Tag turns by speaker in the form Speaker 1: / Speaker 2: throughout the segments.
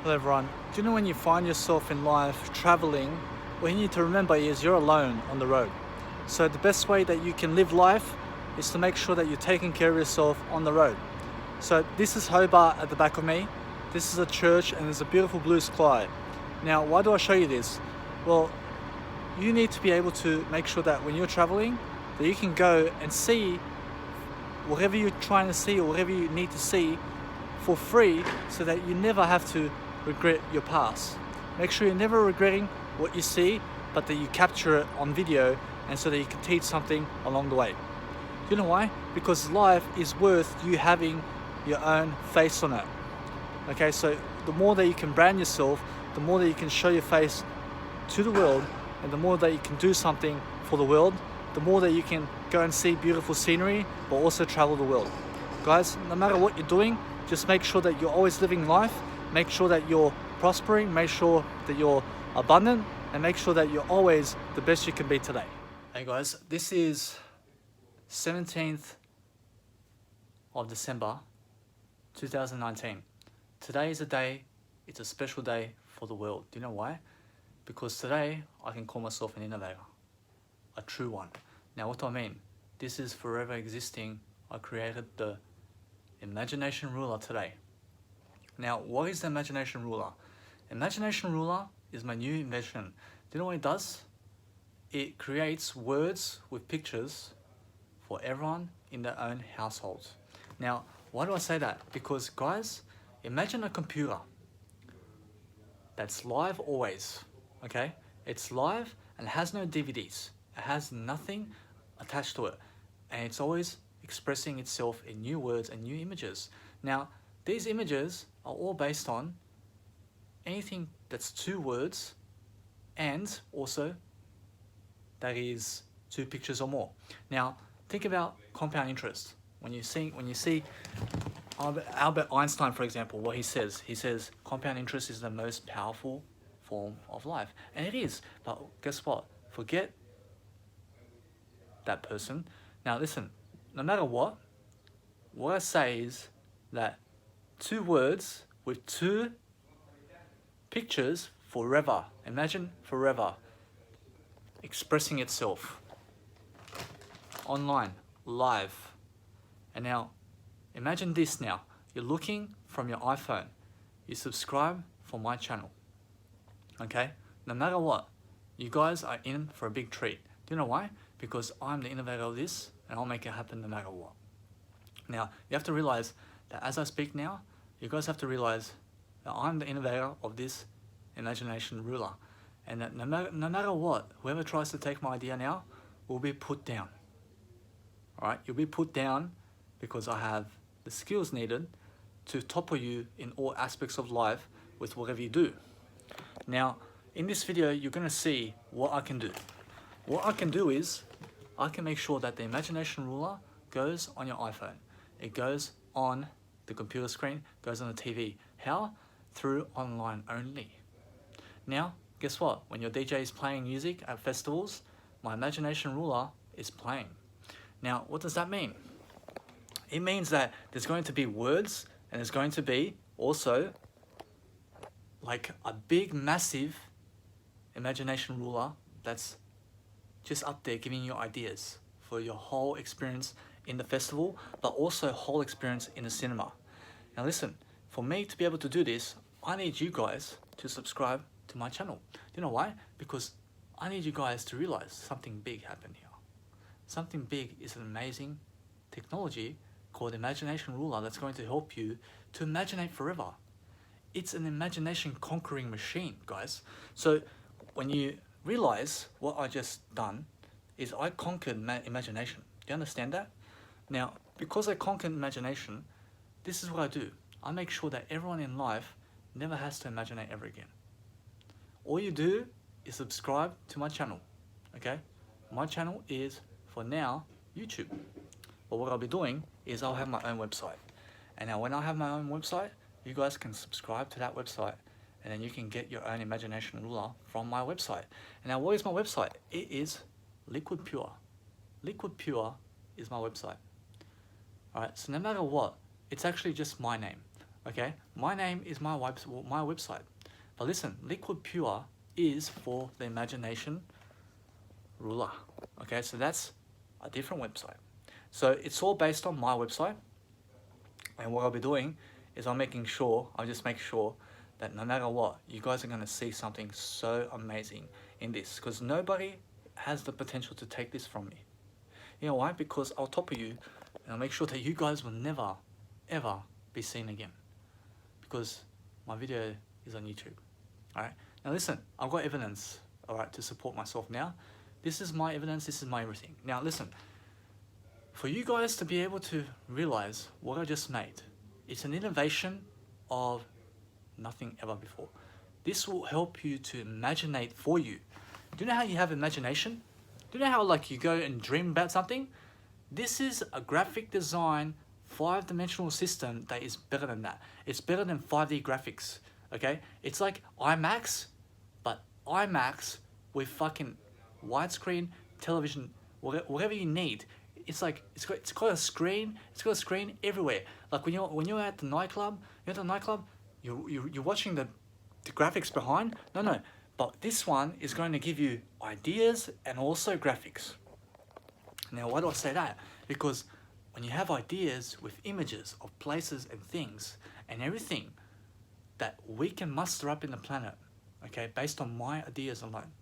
Speaker 1: Hello everyone. Do you know when you find yourself in life traveling, what you need to remember is you're alone on the road. So the best way that you can live life is to make sure that you're taking care of yourself on the road. So this is Hobart at the back of me. This is a church and there's a beautiful blue sky. Now, why do I show you this? Well, you need to be able to make sure that when you're traveling, that you can go and see whatever you're trying to see or whatever you need to see for free, so that you never have to regret your past. Make sure you're never regretting what you see, but that you capture it on video, and so that you can teach something along the way. You know why? Because life is worth you having your own face on it. Okay, so the more that you can brand yourself, the more that you can show your face to the world, and the more that you can do something for the world, the more that you can go and see beautiful scenery, but also travel the world. Guys, no matter what you're doing, just make sure that you're always living life, make sure that you're prospering, make sure that you're abundant, and make sure that you're always the best you can be today. Hey guys, this is 17th of December 2019. Today is a day, it's a special day for the world. Do you know why? Because today I can call myself an innovator, a true one. Now what do I mean? This is forever existing. I created the Imagination Ruler today. Now, what is the Imagination Ruler? Imagination Ruler is my new invention. Do you know what it does? It creates words with pictures for everyone in their own household. Now, why do I say that? Because guys, imagine a computer that's live always, okay? It's live and has no DVDs. It has nothing attached to it. And it's always expressing itself in new words and new images. Now, these images are all based on anything that's 2 words and also that is 2 pictures or more. Now, think about compound interest. When you see Albert Einstein, for example, what he says compound interest is the most powerful form of life. And it is, but guess what? Forget that person. Now listen, no matter what I say is that 2 words with 2 pictures forever. Imagine forever expressing itself online, live. And now imagine this now. You're looking from your iPhone. You subscribe for my channel. Okay? No matter what, you guys are in for a big treat. Do you know why? Because I'm the innovator of this, and I'll make it happen no matter what. Now, you have to realize that as I speak now, you guys have to realize that I'm the innovator of this Imagination Ruler. And that no matter what, whoever tries to take my idea now will be put down. Alright, you'll be put down because I have the skills needed to topple you in all aspects of life with whatever you do. Now, in this video, you're going to see what I can do. What I can do is, I can make sure that the Imagination Ruler goes on your iPhone. It goes on the computer screen, goes on the TV. How? Through online only. Now, guess what? When your DJ is playing music at festivals, my Imagination Ruler is playing. Now, what does that mean? It means that there's going to be words, and there's going to be also like a big, massive Imagination Ruler that's just up there giving you ideas for your whole experience in the festival, but also whole experience in the cinema. Now listen, for me to be able to do this, I need you guys to subscribe to my channel. Do you know why? Because I need you guys to realize something big happened here. Something big is an amazing technology called Imagination Ruler that's going to help you to imaginate forever. It's an imagination conquering machine, guys. So when you realize what I just done is I conquered imagination. Do you understand that? Now, because I conquered imagination, this is what I do. I make sure that everyone in life never has to imaginate ever again. All you do is subscribe to my channel, okay? My channel is, for now, YouTube. But what I'll be doing is I'll have my own website. And now when I have my own website, you guys can subscribe to that website, and then you can get your own Imagination Ruler from my website. And now what is my website? It is Liquid Pure. Liquid Pure is my website. Alright, so no matter what, it's actually just my name. Okay, my name is my website. But listen, Liquid Pure is for the imagination ruler. Okay, so that's a different website. So it's all based on my website. And what I'll be doing is I'll just make sure that no matter what, you guys are going to see something so amazing in this, because nobody has the potential to take this from me. You know why? Because I'll topple you, and I'll make sure that you guys will never, ever be seen again, because my video is on YouTube. Alright, now listen, I've got evidence, alright, to support myself now. This is my evidence, this is my everything. Now listen, for you guys to be able to realize what I just made, it's an innovation of nothing ever before. This will help you to imaginate for you. Do you know how you have imagination? Do you know how like you go and dream about something? This is a graphic design 5-dimensional system that is better than that. It's better than 5D graphics, okay? It's like IMAX, but IMAX with fucking widescreen television, whatever you need. It's like it's got a screen. It's got a screen everywhere. Like when you're at the nightclub, you're watching the graphics behind. No, but this one is going to give you ideas and also graphics. Now, why do I say that? Because when you have ideas with images of places and things and everything that we can muster up in the planet, okay, based on my ideas alone.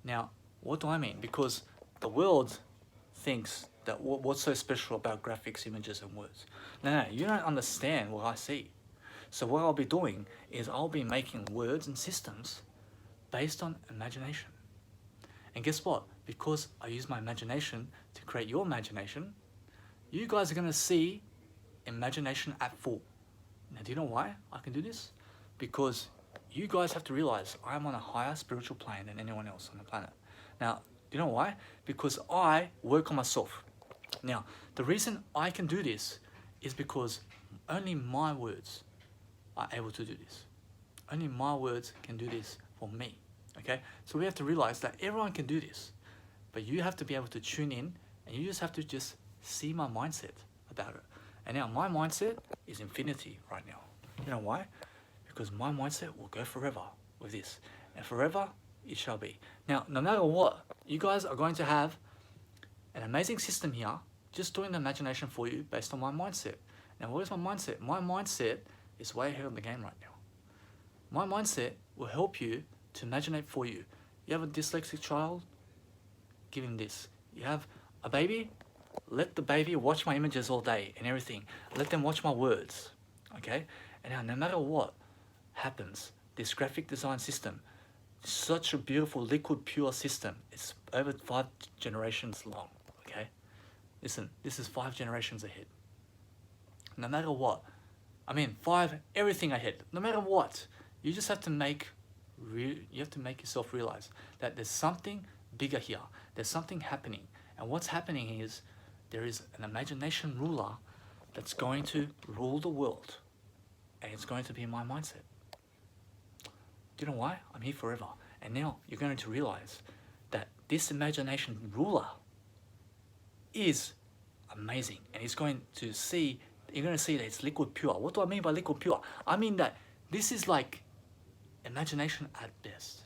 Speaker 1: Now, what do I mean? Because the world thinks that what's so special about graphics, images, and words. No, you don't understand what I see. So what I'll be doing is I'll be making words and systems based on imagination. And guess what? Because I use my imagination to create your imagination, you guys are going to see imagination at full. Now, do you know why I can do this? Because you guys have to realize I'm on a higher spiritual plane than anyone else on the planet. Now, do you know why? Because I work on myself. Now, the reason I can do this is because only my words are able to do this. Only my words can do this for me, okay? So we have to realize that everyone can do this, but you have to be able to tune in, and you just have to just see my mindset about it. And now my mindset is infinity right now. You know why? Because my mindset will go forever with this, and forever it shall be. Now, no matter what, you guys are going to have an amazing system here, just doing the imagination for you based on my mindset. Now, what is my mindset? My mindset is way ahead of the game right now. My mindset will help you to imaginate for you. You have a dyslexic child? Give him this. You have a baby? Let the baby watch my images all day and everything. Let them watch my words, okay? And now, no matter what happens, this graphic design system, such a beautiful liquid pure system, it's over 5 generations long, okay? Listen, this is 5 generations ahead. No matter what, I mean 5 everything ahead. No matter what, you just have to make yourself realize that there's something bigger here. There's something happening, and what's happening is there is an imagination ruler that's going to rule the world, and it's going to be my mindset. Do you know why? I'm here forever. And now you're going to realize that this imagination ruler is amazing, and you're going to see that it's liquid pure. What do I mean by liquid pure? I mean that this is like imagination at best.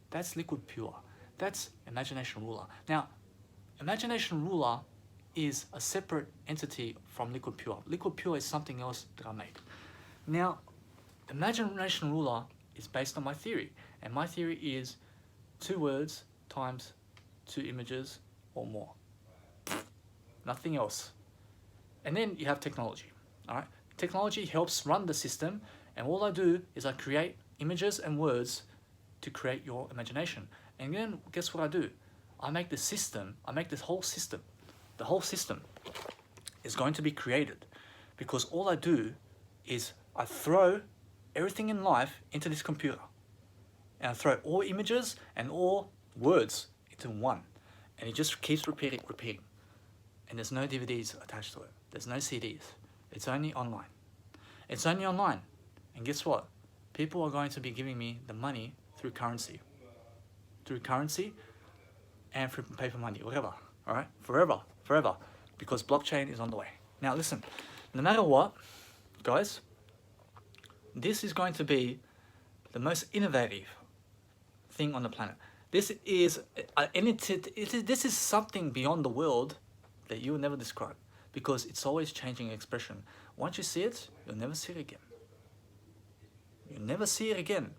Speaker 1: That's liquid pure. That's imagination ruler. Now, imagination ruler is a separate entity from liquid pure. Liquid pure is something else that I made. Now, imagination ruler is based on my theory, and my theory is 2 words times 2 images or more. Nothing else. And then you have technology. All right, technology helps run the system, and all I do is I create images and words to create your imagination. And then guess what I do? I make the system. I make this whole system. The whole system is going to be created, because all I do is I throw everything in life into this computer, and I throw all images and all words into one, and it just keeps repeating, and there's no DVDs attached to it. There's no CDs. It's only online. It's only online. And guess what? People are going to be giving me the money through currency. Through currency and through paper money, whatever. All right? Forever. Because blockchain is on the way. Now listen, no matter what, guys, this is going to be the most innovative thing on the planet. This is this is something beyond the world that you will never describe, because it's always changing expression. Once you see it, you'll never see it again. You'll never see it again.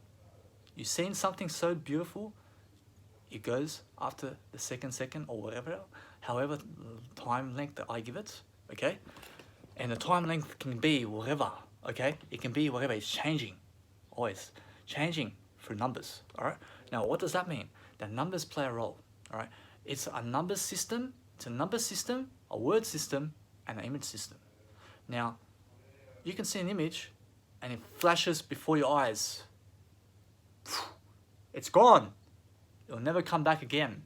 Speaker 1: You've seen something so beautiful, it goes after the second or whatever, however time length that I give it, okay? And the time length can be whatever, okay? It can be whatever, it's changing, always changing through numbers, all right? Now, what does that mean? That numbers play a role, all right? It's a numbers system, a word system, and an image system. Now, you can see an image and it flashes before your eyes. It's gone. It'll never come back again,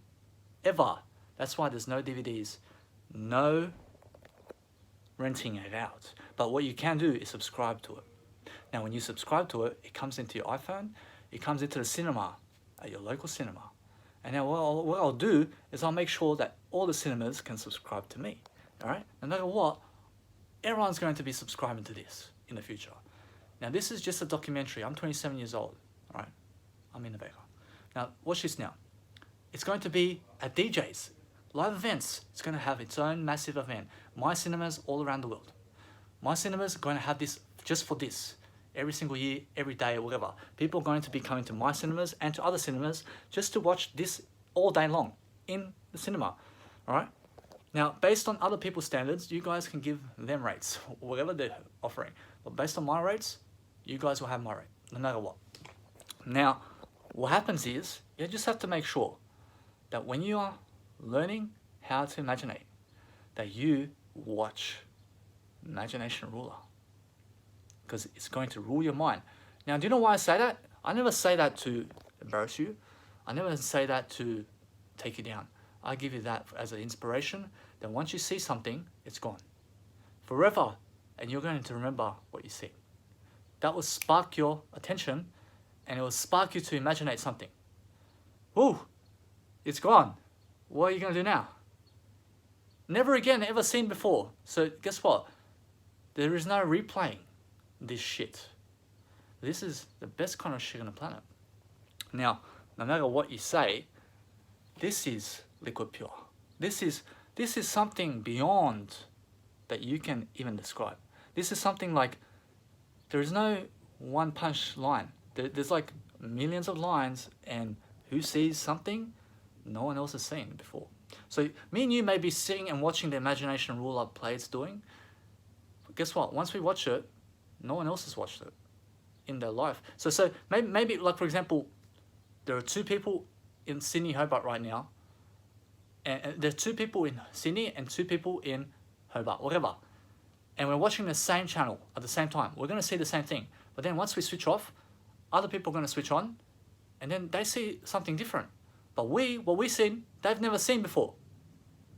Speaker 1: ever. That's why there's no DVDs, no renting it out. But what you can do is subscribe to it. Now, when you subscribe to it, it comes into your iPhone, it comes into the cinema, at your local cinema. And now what I'll do is I'll make sure that all the cinemas can subscribe to me, all right? No matter what, everyone's going to be subscribing to this in the future. Now, this is just a documentary. I'm 27 years old, all right? I'm an innovator. Now, watch this now. It's going to be at DJs, live events. It's going to have its own massive event. My cinemas all around the world. My cinemas are going to have this just for this. Every single year, every day, or whatever. People are going to be coming to my cinemas and to other cinemas just to watch this all day long in the cinema, all right? Now, based on other people's standards, you guys can give them rates, whatever they're offering. But based on my rates, you guys will have my rate, no matter what. Now, what happens is, you just have to make sure that when you are learning how to imaginate, that you watch Imagination Ruler, because it's going to rule your mind. Now, do you know why I say that? I never say that to embarrass you. I never say that to take you down. I give you that as an inspiration. Then once you see something, it's gone forever, and you're going to remember what you see. That will spark your attention, and it will spark you to imaginate something. Ooh, it's gone. What are you going to do now? Never again ever seen before. So guess what? There is no replaying this shit. This is the best kind of shit on the planet. Now, no matter what you say, this is liquid pure. This is something beyond that you can even describe. This is something like, there is no one punch line. There's like millions of lines, and who sees something no one else has seen before. So me and you may be sitting and watching the Imagination Ruler play it's doing. But guess what? Once we watch it, no one else has watched it in their life. So maybe like, for example, there are two people in Sydney, Hobart right now, and there are two people in Sydney and two people in Hobart, whatever. And we're watching the same channel at the same time. We're going to see the same thing. But then once we switch off, other people are going to switch on, and then they see something different. But what we've seen, they've never seen before.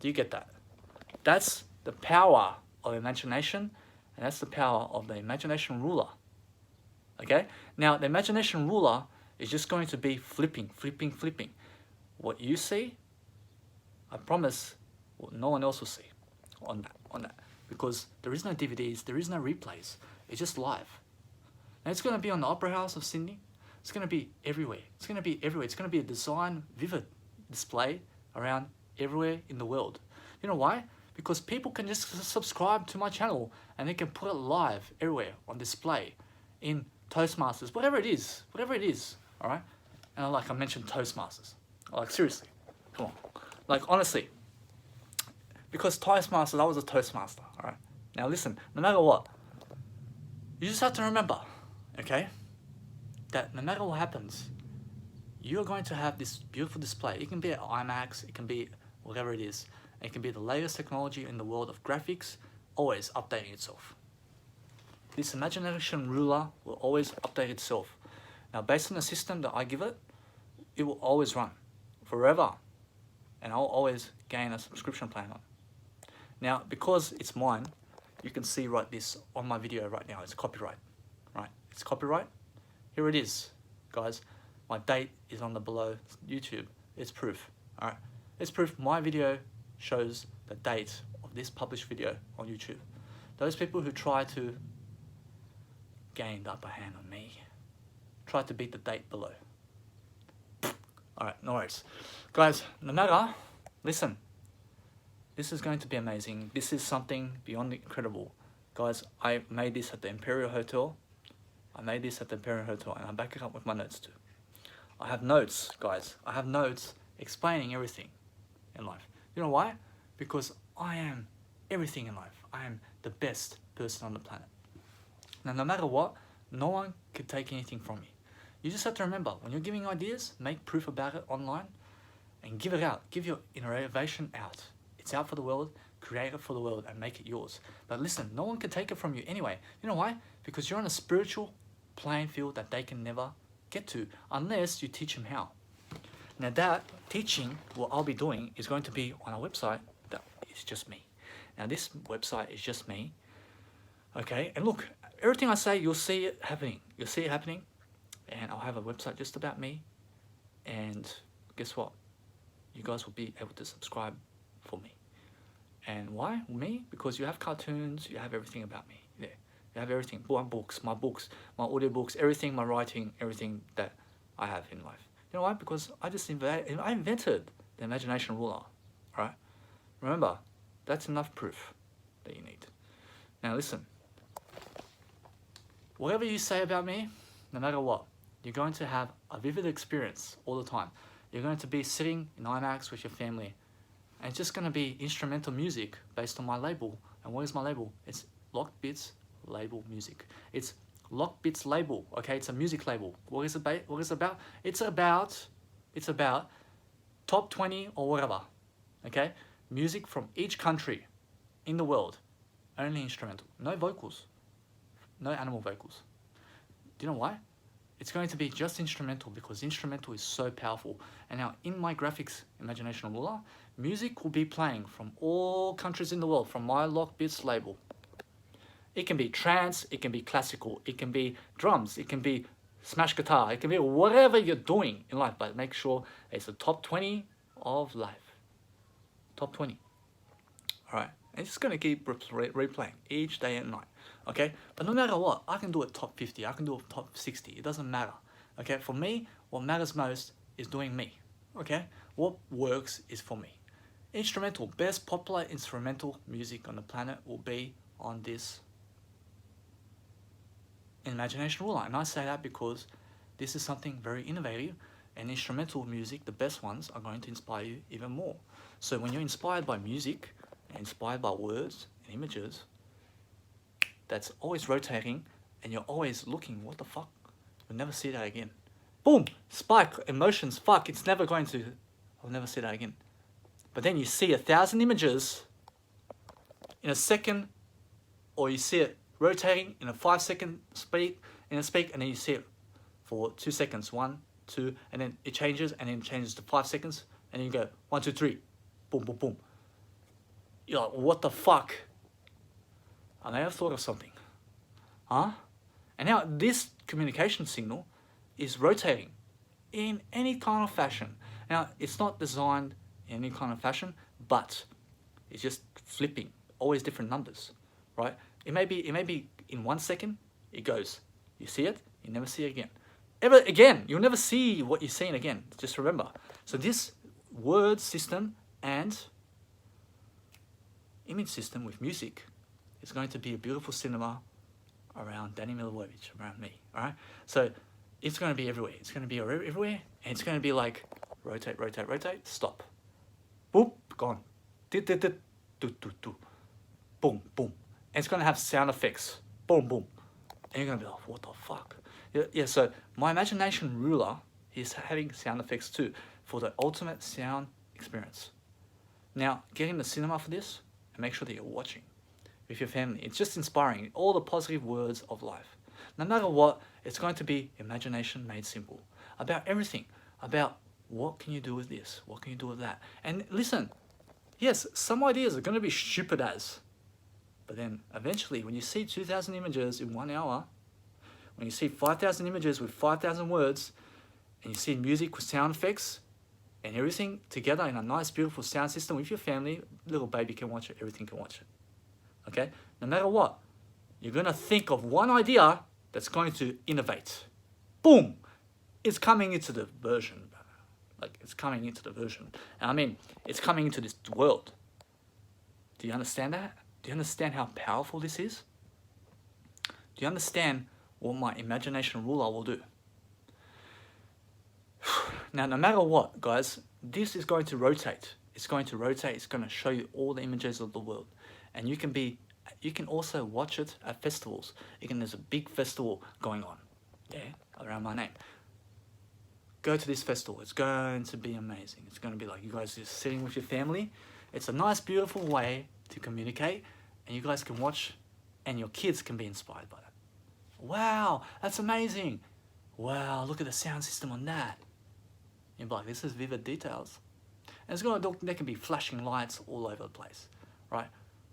Speaker 1: Do you get that? That's the power of imagination, and that's the power of the Imagination Ruler. Okay? Now, the Imagination Ruler is just going to be flipping. What you see, I promise, no one else will see on that. Because there is no DVDs, there is no replays. It's just live. And it's going to be on the Opera House of Sydney. It's going to be everywhere. It's going to be everywhere. It's going to be a design, vivid display around everywhere in the world. You know why? Because people can just subscribe to my channel and they can put it live everywhere on display in Toastmasters, whatever it is, all right? And like I mentioned Toastmasters. Like, seriously, come on. Like, honestly, because Toastmasters, I was a Toastmaster, all right? Now listen, no matter what, you just have to remember, okay, that no matter what happens, you're going to have this beautiful display. It can be at IMAX, it can be whatever it is. It can be the latest technology in the world of graphics, always updating itself. This Imagination Ruler will always update itself. Now, based on the system that I give it, it will always run forever, and I'll always gain a subscription plan on. Now, because it's mine, you can see right this on my video right now. It's copyright, right? It's copyright. Here it is, guys. My date is on the below YouTube. It's proof, all right? It's proof my video shows the date of this published video on YouTube. Those people who try to gained upper hand on me. Tried to beat the date below. Alright, no worries. Guys, no matter, listen. This is going to be amazing. This is something beyond incredible. Guys, I made this at the Imperial Hotel. And I'm backing up with my notes too. I have notes, guys. I have notes explaining everything in life. You know why? Because I am everything in life. I am the best person on the planet. Now, no matter what, no one can take anything from me. You just have to remember, when you're giving ideas, make proof about it online and give it out. Give your innovation out. It's out for the world, create it for the world and make it yours. But listen, no one can take it from you anyway. You know why? Because you're on a spiritual playing field that they can never get to unless you teach them how. Now that teaching, what I'll be doing is going to be on a website that is just me. Now this website is just me. Okay, and look, everything I say, you'll see it happening. You'll see it happening. And I'll have a website just about me. And guess what? You guys will be able to subscribe for me. And why me? Because you have cartoons, you have everything about me there. You have everything, my books, my audiobooks, everything, my writing, everything that I have in life. You know why? Because I invented the imagination ruler, right? Remember, that's enough proof that you need. Now listen, whatever you say about me, no matter what, you're going to have a vivid experience all the time. You're going to be sitting in IMAX with your family, and it's just going to be instrumental music based on my label. And what is my label? It's Locked Bits Label Music. It's Locked Bits Label. Okay, it's a music label. What is it about? It's about top 20 or whatever. Okay, music from each country in the world, only instrumental, no vocals, no animal vocals. Do you know why? It's going to be just instrumental because instrumental is so powerful. And now in my graphics imagination ruler, music will be playing from all countries in the world from my Locked Bits label. It can be trance, it can be classical, it can be drums, it can be smash guitar, it can be whatever you're doing in life, but make sure it's the top 20 of life. Top 20. All right, and it's gonna keep replaying each day and night. Okay, but no matter what, I can do it top 50, I can do it top 60, it doesn't matter. Okay, for me, what matters most is doing me. Okay, what works is for me. Instrumental, best popular instrumental music on the planet will be on this imagination ruler. And I say that because this is something very innovative, and instrumental music, the best ones, are going to inspire you even more. So when you're inspired by music, inspired by words and images, that's always rotating, and you're always looking, what the fuck? You'll never see that again. Boom! Spike, emotions, fuck, it's never going to, I'll never see that again. But then you see 1,000 images in a second, or you see it rotating in a 5-second speed, and then you see it for 2 seconds, 1, 2, and then it changes, and then it changes to 5 seconds, and then you go 1, 2, 3, boom, boom, boom. You're like, what the fuck? I may have thought of something. Huh? And now this communication signal is rotating in any kind of fashion. Now, it's not designed in any kind of fashion, but it's just flipping, always different numbers, right? It may be in 1 second, it goes. You see it, you never see it again. Ever again, you'll never see what you're seeing again. Just remember. So this word system and image system with music is going to be a beautiful cinema around Danny Milivojevic, around me, all right? So it's going to be everywhere. It's going to be everywhere, and it's going to be like rotate, rotate, rotate, stop. Boop, gone. Boom, boom. And it's going to have sound effects. Boom, boom. And you're going to be like, what the fuck? Yeah, so my imagination ruler is having sound effects too for the ultimate sound experience. Now, get in the cinema for this and make sure that you're watching with your family. It's just inspiring. All the positive words of life. No matter what, it's going to be imagination made simple. About everything. About what can you do with this? What can you do with that? And listen, yes, some ideas are going to be stupid as. But then eventually, when you see 2,000 images in 1 hour, when you see 5,000 images with 5,000 words, and you see music with sound effects, and everything together in a nice, beautiful sound system with your family, little baby can watch it, everything can watch it. Okay? No matter what, you're going to think of one idea, that's going to innovate. Boom! It's coming into the version. Like, it's coming into the version. And I mean, it's coming into this world. Do you understand that? Do you understand how powerful this is? Do you understand what my imagination ruler will do? Now, no matter what, guys, this is going to rotate. It's going to rotate. It's going to show you all the images of the world. And you can also watch it at festivals. There's a big festival going on, around my name. Go to this festival. It's going to be amazing. It's going to be like you guys just sitting with your family. It's a nice, beautiful way to communicate, and you guys can watch, and your kids can be inspired by that. Wow, that's amazing. Wow, look at the sound system on that. You're like, this is vivid details. And it's going to, there can be flashing lights all over the place, right?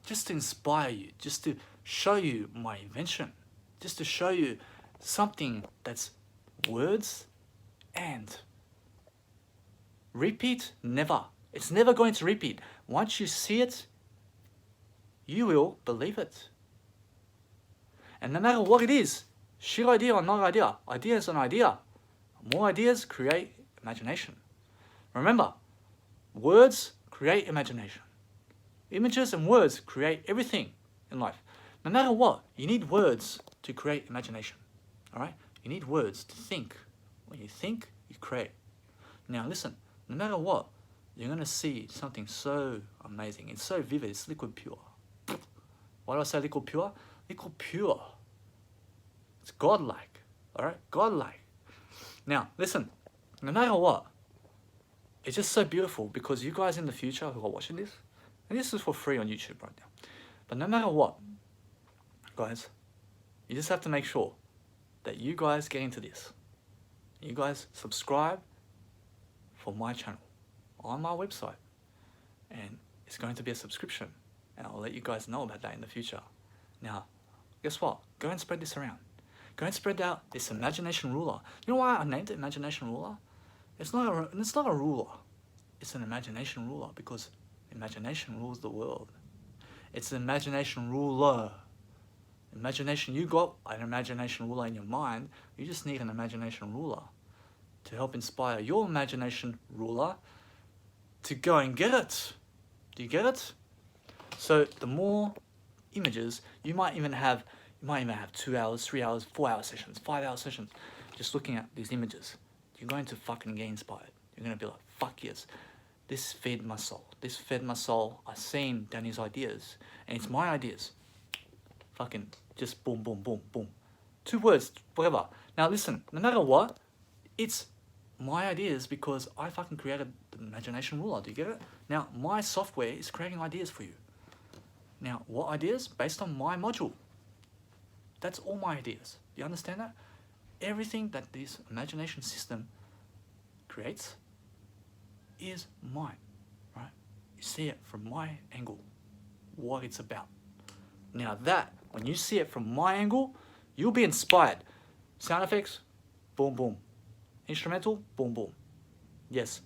Speaker 1: Just to inspire you, just to show you my invention, just to show you something that's words and repeat, never. It's never going to repeat. Once you see it, you will believe it. And no matter what it is, shit idea or not idea, idea is an idea. More ideas create imagination. Remember, words create imagination. Images and words create everything in life. No matter what, you need words to create imagination. All right? You need words to think. When you think, you create. Now listen, no matter what, you're going to see something so amazing. It's so vivid. It's liquid pure. Why do I say liquid pure? Liquid pure. It's godlike. All right? Godlike. Now, listen, no matter what, it's just so beautiful because you guys in the future who are watching this, and this is for free on YouTube right now, but no matter what, guys, you just have to make sure that you guys get into this. You guys subscribe for my channel on my website, and it's going to be a subscription, and I'll let you guys know about that in the future. Now, guess what? Go and spread this around. Go and spread out this imagination ruler. You know why I named it imagination ruler? It's not a ruler. It's an imagination ruler because imagination rules the world. It's an imagination ruler. Imagination, you got an imagination ruler in your mind. You just need an imagination ruler to help inspire your imagination ruler to go and get it. Do you get it? So the more images, you might even have 2 hours, 3 hours, 4 hour sessions, 5 hour sessions, just looking at these images. You're going to fucking get inspired. You're going to be like, fuck yes, this fed my soul. This fed my soul. I've seen Danny's ideas, and it's my ideas. Fucking just boom, boom, boom, boom. 2 words, whatever. Now listen, no matter what, it's my ideas because I fucking created the imagination ruler. Do you get it? Now, my software is creating ideas for you. Now, what ideas? Based on my module. That's all my ideas. Do you understand that? Everything that this imagination system creates is mine, right? You see it from my angle, what it's about. Now that, when you see it from my angle, you'll be inspired. Sound effects, boom, boom. Instrumental, boom, boom. Yes,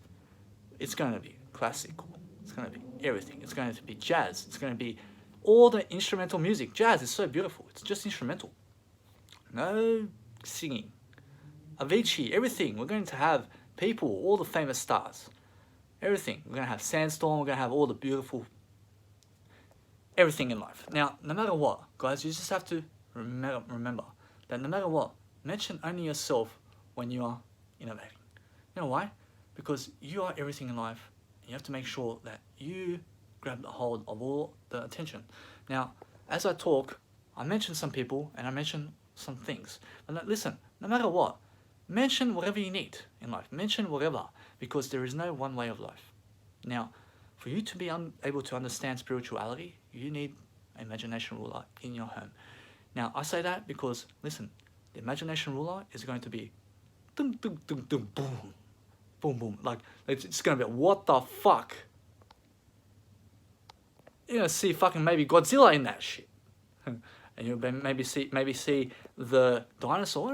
Speaker 1: it's going to be classical. It's going to be everything. It's going to be jazz. It's going to be all the instrumental music. Jazz is so beautiful. It's just instrumental. No singing. Avicii, everything. We're going to have people, all the famous stars. Everything. We're going to have Sandstorm. We're going to have all the beautiful, everything in life. Now, no matter what, guys, you just have to remember that no matter what, mention only yourself when you are innovating. You know why? Because you are everything in life. And you have to make sure that you grab the hold of all the attention. Now, as I talk, I mention some people and I mention some things. But listen, no matter what, mention whatever you need in life. Mention whatever, because there is no one way of life. Now, for you to be able to understand spirituality, you need an imagination ruler in your home. Now, I say that because, listen, the imagination ruler is going to be dum, dum, dum, dum, boom, boom, boom. Like, it's going to be, what the fuck? You're going to see fucking maybe Godzilla in that shit. And you'll maybe see the dinosaur.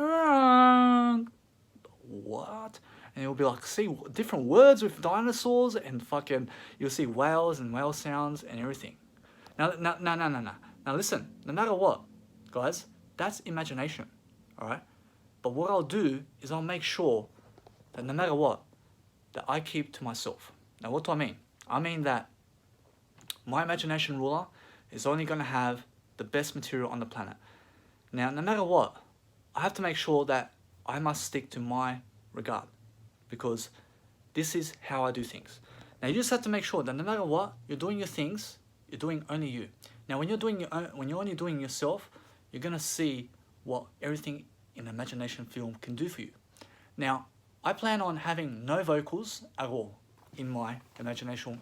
Speaker 1: What? And you'll be like, see different words with dinosaurs and fucking, you'll see whales and whale sounds and everything. Now listen, no matter what, guys, that's imagination, all right? But what I'll do is I'll make sure that no matter what, that I keep to myself. Now, what do I mean? I mean that my imagination ruler is only going to have the best material on the planet. Now, no matter what, I have to make sure that I must stick to my regard, because this is how I do things. Now, you just have to make sure that no matter what, you're doing your things, you're doing only you. Now, when you're only doing yourself, you're going to see what everything in an imagination film can do for you. Now, I plan on having no vocals at all in my imaginational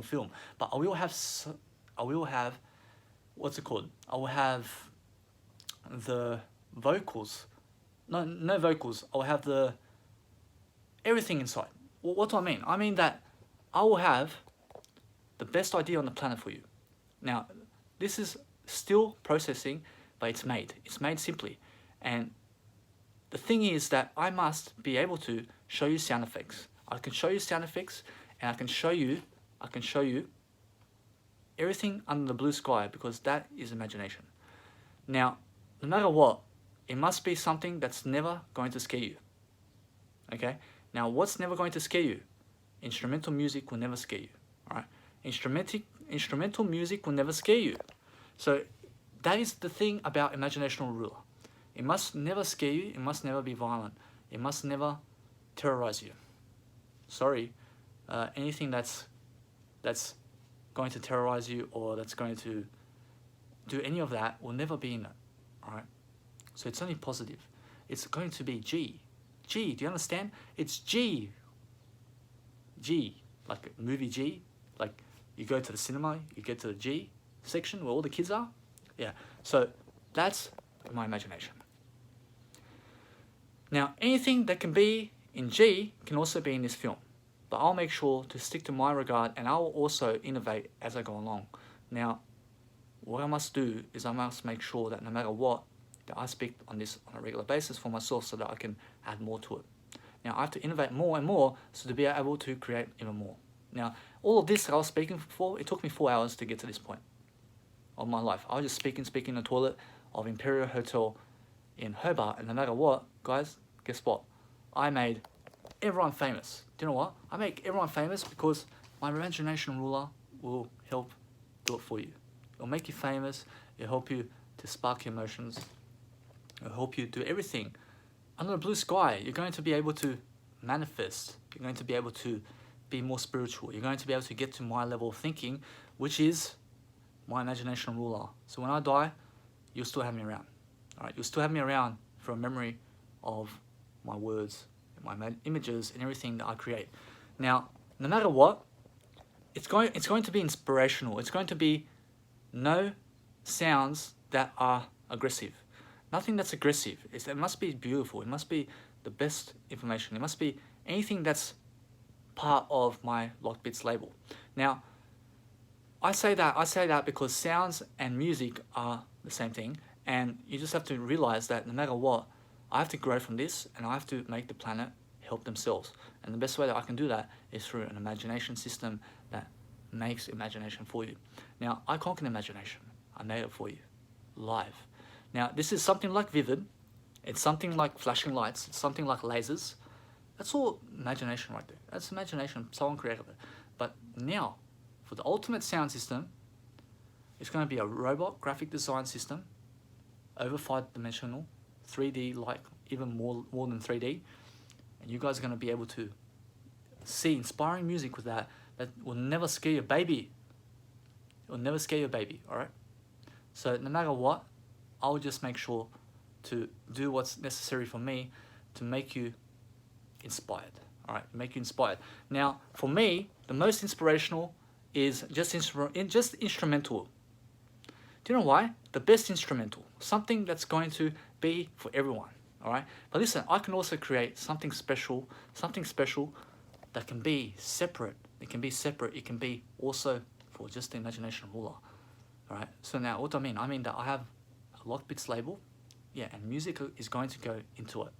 Speaker 1: film, but I will have, what's it called? I will have the vocals. No vocals. I will have the everything inside. What do I mean? I mean that I will have the best idea on the planet for you. Now, this is still processing, but it's made. It's made simply. And the thing is that I must be able to show you sound effects. I can show you sound effects, and I can show you everything under the blue sky, because that is imagination. Now, no matter what, it must be something that's never going to scare you. Okay? Now, what's never going to scare you? Instrumental music will never scare you. All right? Instrumental music will never scare you. So that is the thing about imaginational ruler. It must never scare you. It must never be violent. It must never terrorize you. Sorry, anything that's going to terrorize you or that's going to do any of that will never be in it. All right? So it's only positive. It's going to be G. G, do you understand? It's G. G, like a movie G. Like you go to the cinema, you get to the G section where all the kids are. Yeah, so that's my imagination. Now, anything that can be in G can also be in this film. But I'll make sure to stick to my regard, and I'll also innovate as I go along. Now, what I must do is I must make sure that no matter what, that I speak on this on a regular basis for myself so that I can add more to it. Now, I have to innovate more and more so to be able to create even more. Now, all of this that I was speaking for, it took me 4 hours to get to this point of my life. I was just speaking in the toilet of Imperial Hotel in Hobart, and no matter what, guys, guess what? I made everyone famous. Do you know what? I make everyone famous because my imagination ruler will help do it for you. It'll make you famous. It'll help you to spark your emotions. It'll help you do everything. Under the blue sky, you're going to be able to manifest. You're going to be able to be more spiritual. You're going to be able to get to my level of thinking, which is my imagination ruler. So when I die, you'll still have me around. All right, you'll still have me around for a memory of my words, my images, and everything that I create. Now, no matter what, it's going to be inspirational. It's going to be no sounds that are aggressive. Nothing that's aggressive. It must be beautiful. It must be the best information. It must be anything that's part of my Locked Bits label. Now, I say that because sounds and music are the same thing, and you just have to realize that no matter what, I have to grow from this, and I have to make the planet help themselves. And the best way that I can do that is through an imagination system that makes imagination for you. Now, I conquered imagination. I made it for you, live. Now, this is something like Vivid. It's something like flashing lights. It's something like lasers. That's all imagination right there. That's imagination. Someone created it. But now, for the ultimate sound system, it's going to be a robot graphic design system, over 5-dimensional, 3D, like even more than 3D. And you guys are going to be able to see inspiring music with that will never scare your baby. It will never scare your baby, all right? So no matter what, I'll just make sure to do what's necessary for me to make you inspired, all right? Make you inspired. Now, for me, the most inspirational is just instrumental. Do you know why? The best instrumental, something that's going to be for everyone, all right? But listen, I can also create something special that can be separate. It can be separate. It can be also for just the imagination ruler, all right? So now, what do I mean? I mean that I have a Locked Bits label, yeah, and music is going to go into it,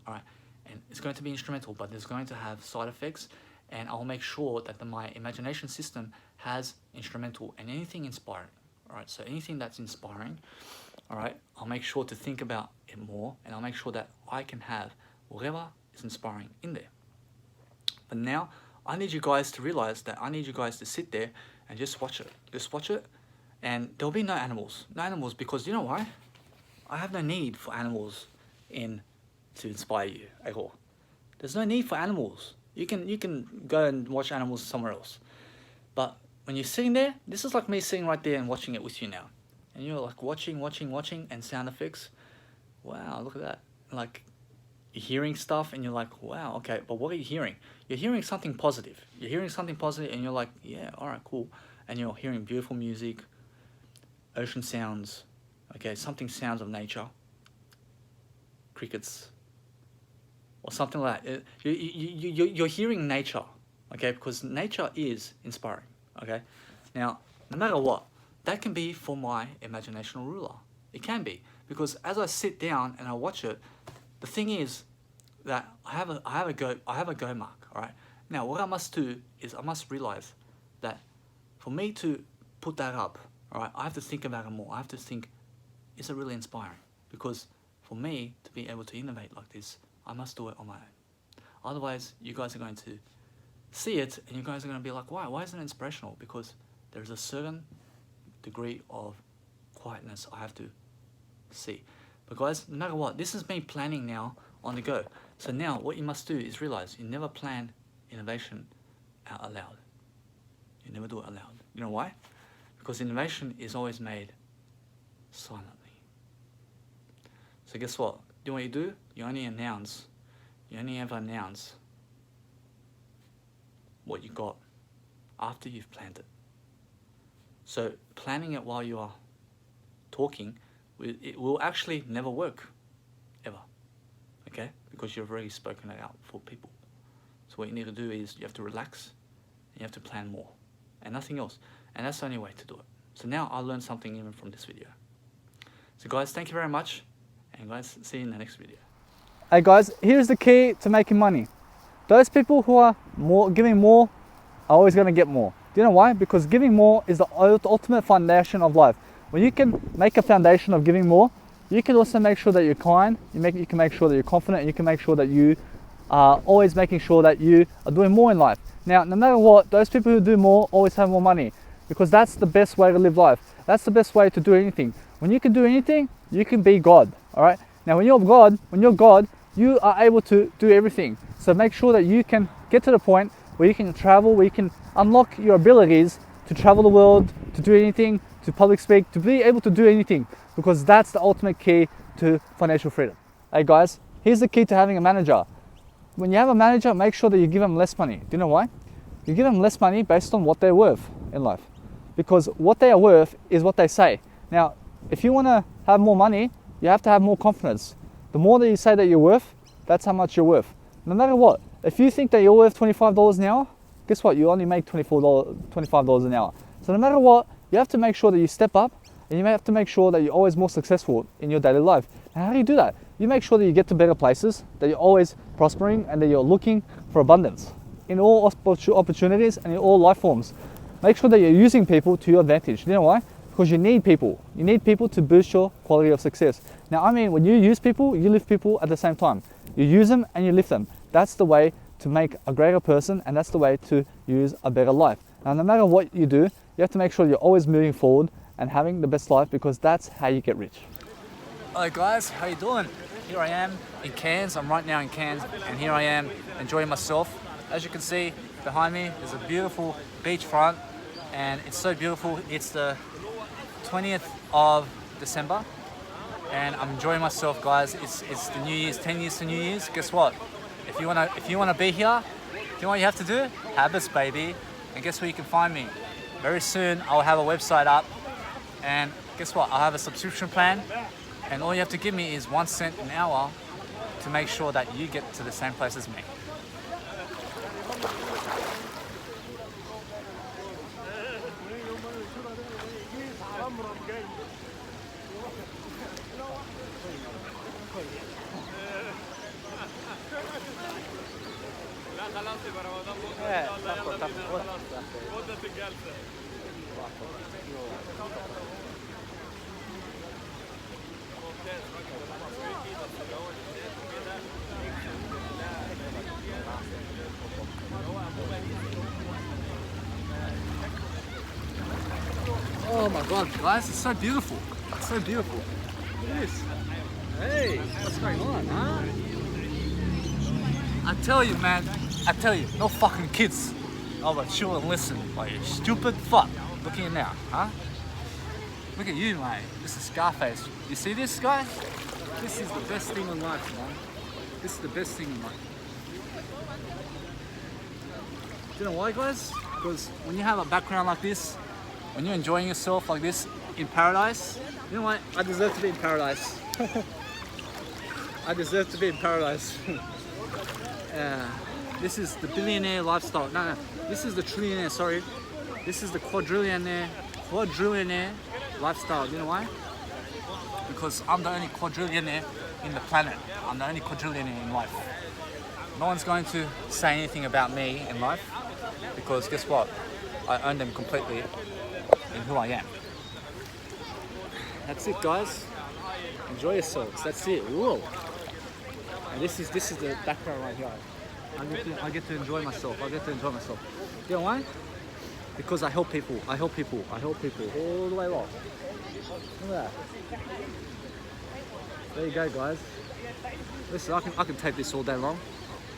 Speaker 1: all right? And it's going to be instrumental, but there's going to have side effects, and I'll make sure that my imagination system has instrumental and anything inspiring. All right, so anything that's inspiring, all right, I'll make sure to think about it more, and I'll make sure that I can have whatever is inspiring in there. But now I need you guys to realize that I need you guys to sit there and just watch it. Just watch it, and there'll be no animals. No animals, because you know why? I have no need for animals to inspire you at all. There's no need for animals. You can go and watch animals somewhere else. But when you're sitting there, this is like me sitting right there and watching it with you now. And you're like watching, and sound effects. Wow, look at that. Like, you're hearing stuff and you're like, wow, okay, but what are you hearing? You're hearing something positive. You're hearing something positive and you're like, yeah, all right, cool. And you're hearing beautiful music, ocean sounds, okay, something sounds of nature, crickets, or something like that. You're hearing nature, okay, because nature is inspiring, okay? Now, no matter what, that can be for my imaginational ruler. It can be, because as I sit down and I watch it, the thing is that I have a go mark, all right? Now, what I must do is I must realize that for me to put that up, all right, I have to think about it more. I have to think, is it really inspiring? Because for me to be able to innovate like this, I must do it on my own. Otherwise, you guys are going to see it and you guys are going to be like, why isn't it inspirational? Because there's a certain degree of quietness I have to see. But guys, no matter what, this is me planning now on the go. So now what you must do is realize you never plan innovation out loud. You never do it aloud. You know why? Because innovation is always made silently. So guess what? You know what you do? You only ever announce what you got after you've planned it. So planning it while you are talking, it will actually never work, ever, okay? Because you've already spoken it out for people. So what you need to do is you have to relax and you have to plan more and nothing else. And that's the only way to do it. So now I learned something even from this video. So guys, thank you very much. And guys, see you in the next video. Hey guys, here's the key to making money. Those people who are giving more are always going to get more. Do you know why? Because giving more is the ultimate foundation of life. When you can make a foundation of giving more, you can also make sure that you're kind, you can make sure that you're confident, and you can make sure that you are always making sure that you are doing more in life. Now, no matter what, those people who do more always have more money, because that's the best way to live life. That's the best way to do anything. When you can do anything, you can be God, all right? Now, when you're God, you are able to do everything. So make sure that you can get to the point where you can travel, where you can unlock your abilities to travel the world, to do anything, to public speak, to be able to do anything, because that's the ultimate key to financial freedom. Hey guys, here's the key to having a manager. When you have a manager, make sure that you give them less money. Do you know why? You give them less money based on what they're worth in life, because what they are worth is what they say. Now, if you want to have more money, you have to have more confidence. The more that you say that you're worth, that's how much you're worth. No matter what, if you think that you're worth $25 an hour, guess what? You only make $25 an hour. So no matter what, you have to make sure that you step up, and you have to make sure that you're always more successful in your daily life. And how do you do that? You make sure that you get to better places, that you're always prospering, and that you're looking for abundance in all opportunities and in all life forms. Make sure that you're using people to your advantage. You know why? Because you need people. You need people to boost your quality of success. Now, I mean, when you use people, you lift people at the same time. You use them and you lift them. That's the way to make a greater person, and that's the way to use a better life. Now, no matter what you do, you have to make sure you're always moving forward and having the best life, because that's how you get rich. Hello guys, how you doing? Here I am in Cairns. I'm right now in Cairns, and here I am enjoying myself. As you can see behind me, there's a beautiful beachfront, and it's so beautiful. It's the 20th of December, and I'm enjoying myself, guys. It's the New Year's, 10 years to New Year's. Guess what? If you wanna be here, you know what you have to do? Habits, baby. And guess where you can find me? Very soon I'll have a website up, and guess what? I'll have a subscription plan, and all you have to give me is 1 cent an hour to make sure that you get to the same place as me. Oh my god, guys, it's so beautiful. It's so beautiful. Look at this. Hey, what's going on, huh? I tell you, man, I tell you, no fucking kids. Oh, but chill and listen, like you stupid fuck. Look at you now, huh? Look at you, mate. This is Scarface. You see this, guys? This is the best thing in life, man. This is the best thing in life. Do you know why, guys? Because when you have a background like this, when you're enjoying yourself like this in paradise, you know what? I deserve to be in paradise. I deserve to be in paradise. This is the billionaire lifestyle. No, this is the trillionaire, sorry. This is the quadrillionaire lifestyle. You know why? Because I'm the only quadrillionaire in the planet. I'm the only quadrillionaire in life. No one's going to say anything about me in life because guess what? I own them completely in who I am. That's it, guys. Enjoy yourselves. That's it. Whoa. And this is the background right here. I get to enjoy myself. I get to enjoy myself. You know why? Because I help people. I help people. I help people all the way along. Look at that. There you go, guys. Listen, I can tape this all day long.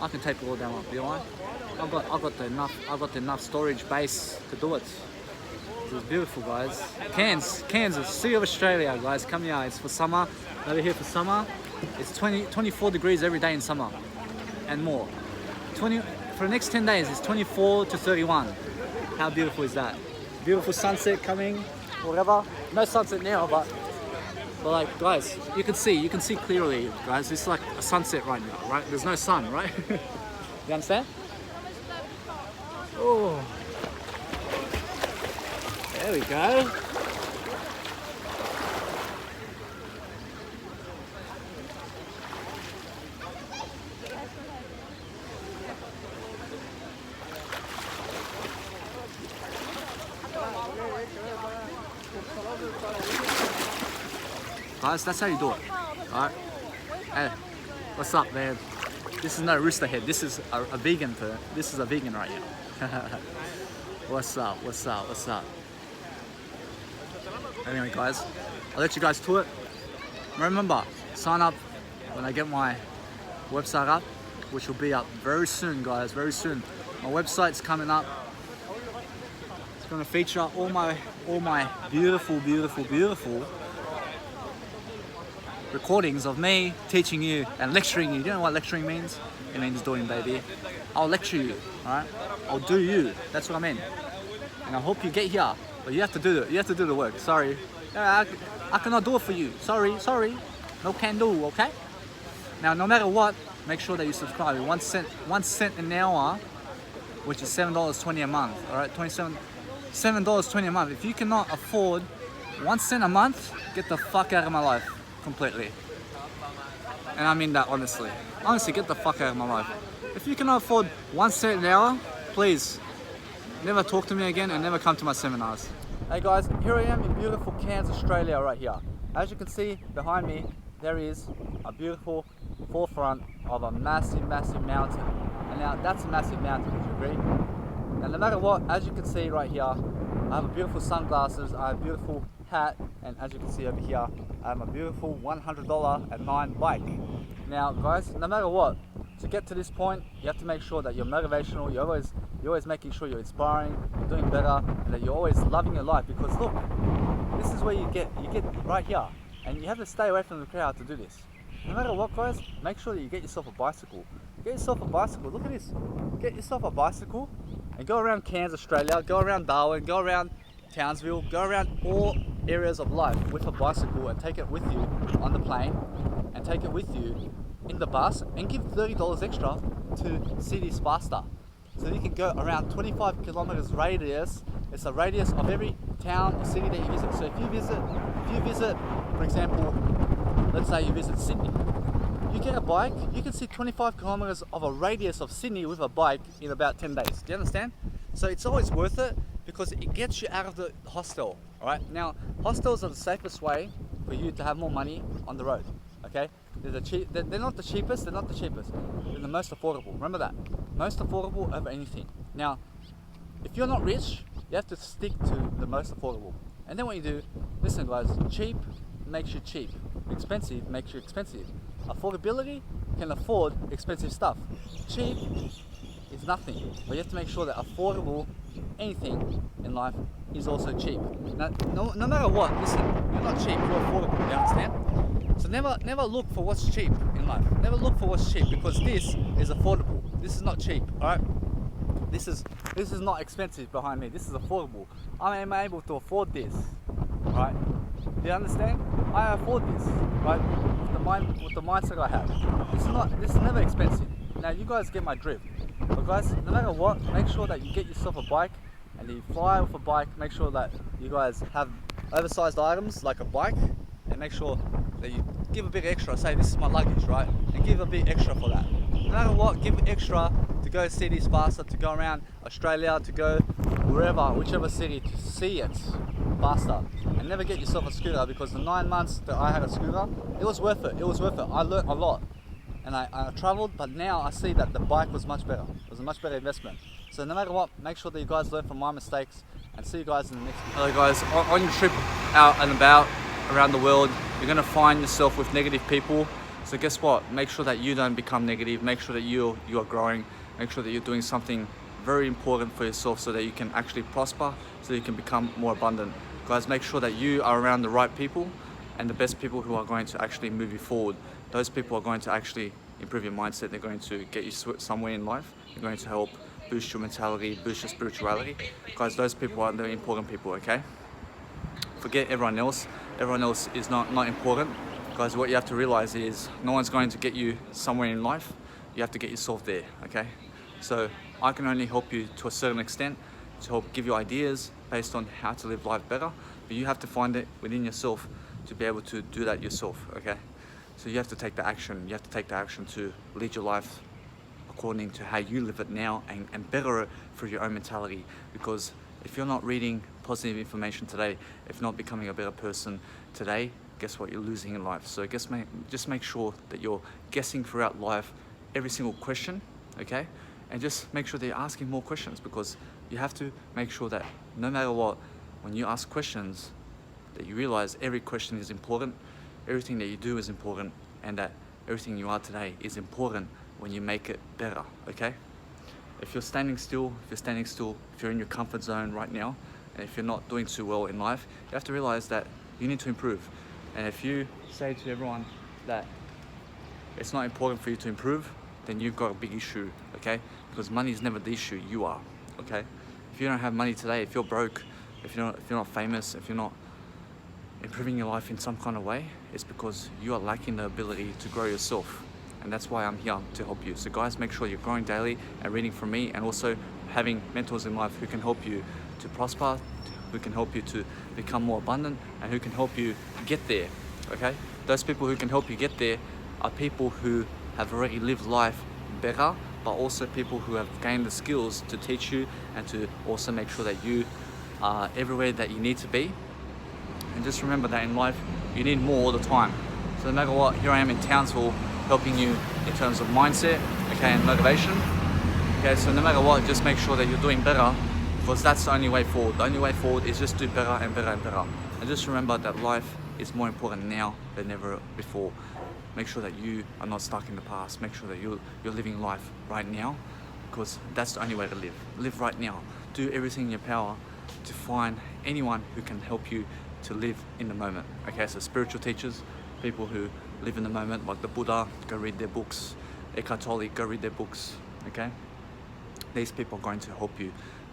Speaker 1: I can tape it all day long. You know why? I've got enough storage base to do it. It's beautiful, guys. Cairns, the Sea of Australia, guys. Come here. It's for summer. Over here for summer. It's 24 degrees every day in summer and more. For the next 10 days, it's 24 to 31. How beautiful is that? Beautiful sunset coming, whatever. No sunset now, but like, guys, you can see clearly, guys. It's like a sunset right now, right? There's no sun, right? You understand? Oh, there we go. Guys, that's how you do it. Alright? Hey, what's up, man? This is no rooster head. This is a vegan. This is a vegan right here. What's up? What's up? What's up? Anyway, guys, I'll let you guys to it. Remember, sign up when I get my website up, which will be up very soon, guys. Very soon. My website's coming up. It's going to feature all my beautiful recordings of me teaching you and lecturing you. Do you know what lecturing means? It means doing, baby. I'll lecture you, alright? I'll do you. That's what I mean. And I hope you get here, but you have to do it. You have to do the work. Sorry, I cannot do it for you. Sorry. No can do. Okay. Now, no matter what, make sure that you subscribe. 1 cent an hour, which is $7.20 a month. Alright, $7.20 a month. If you cannot afford 1 cent a month, get the fuck out of my life. Completely. And I mean that honestly. Honestly, get the fuck out of my life. If you cannot afford 1 cent an hour, please never talk to me again and never come to my seminars. Hey guys, here I am in beautiful Cairns, Australia right here. As you can see behind me, there is a beautiful forefront of a massive mountain. And now that's a massive mountain, would you agree? And no matter what, as you can see right here, I have beautiful sunglasses, I have a beautiful hat, and as you can see over here, I have a beautiful $100 and 9 bike. Now guys, no matter what, to get to this point, you have to make sure that you're motivational, you're always making sure you're inspiring, you're doing better, and that you're always loving your life, because look, this is where you get right here, and you have to stay away from the crowd to do this. No matter what, guys, make sure that you get yourself a bicycle. Get yourself a bicycle, look at this. Get yourself a bicycle and go around Cairns, Australia, go around Darwin, go around Townsville, go around all areas of life with a bicycle and take it with you on the plane and take it with you in the bus and give $30 extra to see this faster. So you can go around 25 kilometers radius. It's a radius of every town or city that you visit. So if you visit, for example, let's say you visit Sydney, you get a bike, you can see 25 kilometers of a radius of Sydney with a bike in about 10 days. Do you understand? So it's always worth it because it gets you out of the hostel. Alright, now hostels are the safest way
Speaker 2: for you to have more money on the road. Okay, they're not the cheapest. They're the most affordable. Remember that, most affordable over anything. Now, if you're not rich, you have to stick to the most affordable. And then what you do, listen guys, cheap makes you cheap. Expensive makes you expensive. Affordability can afford expensive stuff. Cheap is nothing, but you have to make sure that affordable anything in life is also cheap. Now, no matter what, listen, you're not cheap, you're affordable, you understand? So never look for what's cheap in life. Never look for what's cheap, because this is affordable. This is not cheap, alright? This is not expensive behind me. This is affordable. I am able to afford this, right? Do you understand? I afford this, right? With the mindset I have. This is never expensive. Now you guys get my drift. But guys, no matter what, make sure that you get yourself a bike, and you fly with a bike. Make sure that you guys have oversized items like a bike, and make sure that you give a bit extra. Say this is my luggage, right? And give a bit extra for that. No matter what, give extra to go see this faster, to go around Australia, to go whichever city, to see it faster. And never get yourself a scooter, because the 9 months that I had a scooter, it was worth it. It was worth it. I learned a lot, and I traveled, but now I see that the bike was much better. It was a much better investment. So no matter what, make sure that you guys learn from my mistakes, and see you guys in the next video. Hello guys, on your trip out and about around the world, you're going to find yourself with negative people. So guess what? Make sure that you don't become negative. Make sure that you are growing. Make sure that you're doing something very important for yourself, so that you can actually prosper, so you can become more abundant. Guys, make sure that you are around the right people, and the best people who are going to actually move you forward. Those people are going to actually improve your mindset. They're going to get you somewhere in life. They're going to help boost your mentality, boost your spirituality. Guys, those people are the important people, okay? Forget everyone else. Everyone else is not important. Guys, what you have to realize is no one's going to get you somewhere in life. You have to get yourself there, okay? So I can only help you to a certain extent, to help give you ideas based on how to live life better, but you have to find it within yourself to be able to do that yourself, okay? So you have to take the action. You have to take the action to lead your life according to how you live it now, and better it through your own mentality. Because if you're not reading positive information today, if not becoming a better person today, guess what? You're losing in life. So just make sure that you're guessing throughout life every single question, okay? And just make sure that you're asking more questions, because you have to make sure that no matter what, when you ask questions, that you realize every question is important, everything that you do is important, and that everything you are today is important when you make it better, okay? If you're standing still, if you're in your comfort zone right now, and if you're not doing too well in life, you have to realize that you need to improve. And if you say to everyone that it's not important for you to improve, then you've got a big issue, okay? Because money is never the issue, you are, okay? If you don't have money today, if you're broke, if you're not famous, if you're not improving your life in some kind of way, it's because you are lacking the ability to grow yourself. And that's why I'm here to help you. So guys, make sure you're growing daily and reading from me, and also having mentors in life who can help you to prosper, who can help you to become more abundant, and who can help you get there, okay? Those people who can help you get there are people who have already lived life better, but also people who have gained the skills to teach you, and to also make sure that you are everywhere that you need to be. And just remember that in life, you need more all the time. So no matter what, here I am in Townsville, helping you in terms of mindset, okay, and motivation. Okay, so no matter what, just make sure that you're doing better, because that's the only way forward. The only way forward is just do better and better and better. And just remember that life is more important now than ever before. Make sure that you are not stuck in the past. Make sure that you're living life right now, because that's the only way to live. Live right now. Do everything in your power to find anyone who can help you to live in the moment. Okay, so spiritual teachers, people who live in the moment, like the Buddha, go read their books. Eckhart Tolle, go read their books, okay? These people are going to help you